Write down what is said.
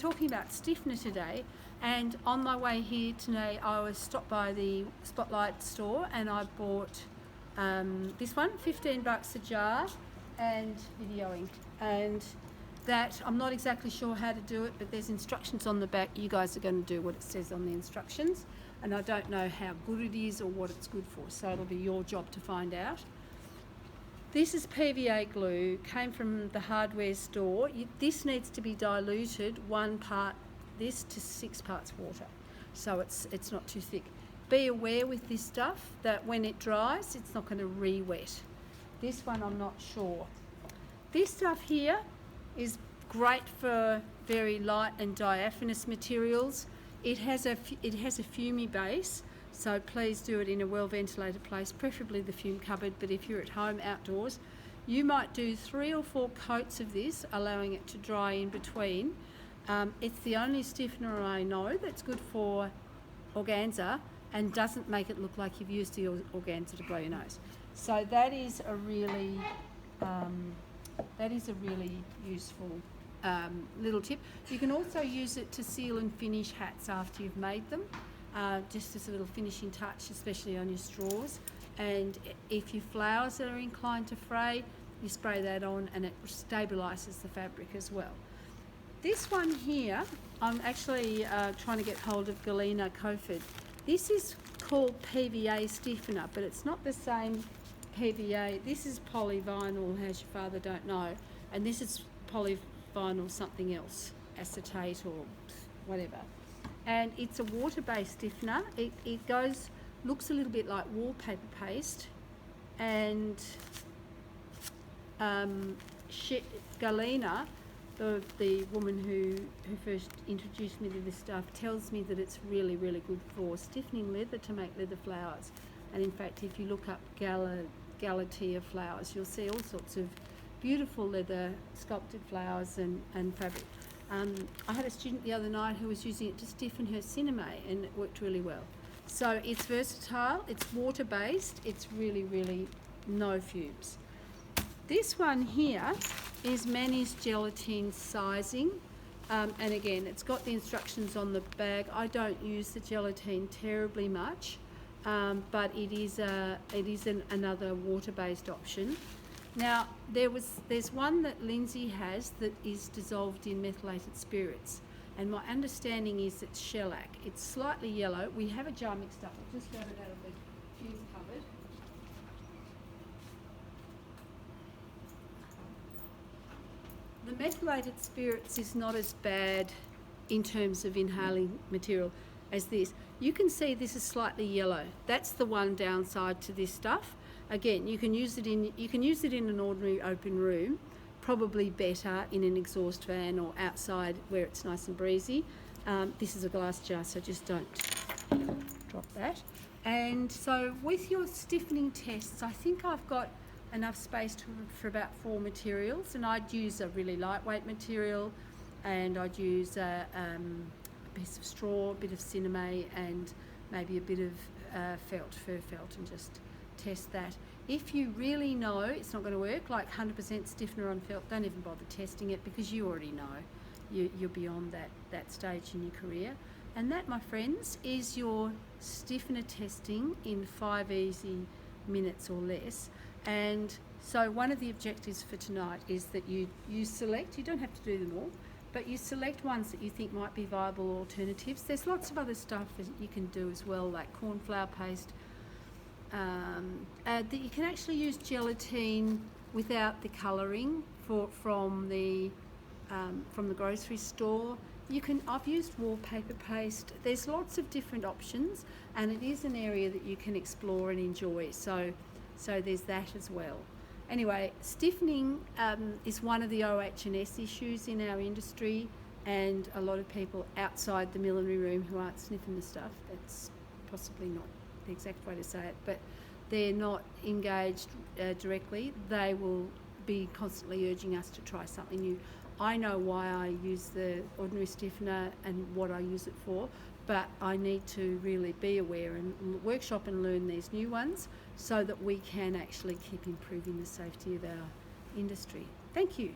talking about stiffener today, and on my way here today I was stopped by the Spotlight store and I bought this one, $15 a jar, and videoing, and that I'm not exactly sure how to do it, but there's instructions on the back. You guys are going to do what it says on the instructions, and I don't know how good it is or what it's good for, so it'll be your job to find out. This is PVA glue, came from the hardware store. This needs to be diluted 1 part this to 6 parts water, so it's not too thick. Be aware with this stuff that when it dries, it's not going to re-wet. This one I'm not sure. This stuff here is great for very light and diaphanous materials. It has a fumey base, so please do it in a well ventilated place, preferably the fume cupboard, but if you're at home outdoors, you might do 3 or 4 coats of this, allowing it to dry in between. It's the only stiffener I know that's good for organza and doesn't make it look like you've used the organza to blow your nose. So that is a really useful little tip. You can also use it to seal and finish hats after you've made them, just as a little finishing touch, especially on your straws. And if your flowers are inclined to fray, you spray that on and it stabilises the fabric as well. This one here, I'm actually trying to get hold of Galena Kofod. This is called PVA stiffener, but it's not the same PVA. This is polyvinyl, as your father don't know, and this is polyvinyl something else, acetate or whatever. And it's a water-based stiffener. It looks a little bit like wallpaper paste, and Galena, the woman who first introduced me to this stuff, tells me that it's really, really good for stiffening leather to make leather flowers. And in fact, if you look up Galatea flowers, you'll see all sorts of beautiful leather sculpted flowers and fabric. I had a student the other night who was using it to stiffen her cinema, and it worked really well. So it's versatile, it's water-based, it's really, really no fumes. This one here is Manny's gelatine sizing, and again, it's got the instructions on the bag. I don't use the gelatine terribly much, but it is another water-based option. Now, there's one that Lindsay has that is dissolved in methylated spirits, and my understanding is it's shellac. It's slightly yellow. We have a jar mixed up. I'll just grab it out of the fume cupboard. The methylated spirits is not as bad in terms of inhaling material as this. You can see this is slightly yellow. That's the one downside to this stuff. Again, you can use it in an ordinary open room, probably better in an exhaust fan or outside where it's nice and breezy. This is a glass jar, so just don't drop that. And so with your stiffening tests, I think I've got enough space for about 4 materials, and I'd use a really lightweight material, and I'd use a piece of straw, a bit of cinema, and maybe a bit of fur felt, and just test that. If you really know it's not going to work, like 100% stiffener on felt, don't even bother testing it, because you already know you're beyond that stage in your career. And that, my friends, is your stiffener testing in 5 easy minutes or less. And so one of the objectives for tonight is that you select, you don't have to do them all, but you select ones that you think might be viable alternatives. There's lots of other stuff that you can do as well, like cornflower paste. That you can actually use gelatine without the colouring from the grocery store. I've used wallpaper paste. There's lots of different options, and it is an area that you can explore and enjoy. So there's that as well. Anyway, stiffening is one of the OH&S issues in our industry, and a lot of people outside the millinery room who aren't sniffing the stuff, that's possibly not the exact way to say it, but they're not engaged directly. They will be constantly urging us to try something new. I know why I use the ordinary stiffener and what I use it for, but I need to really be aware and workshop and learn these new ones so that we can actually keep improving the safety of our industry. Thank you.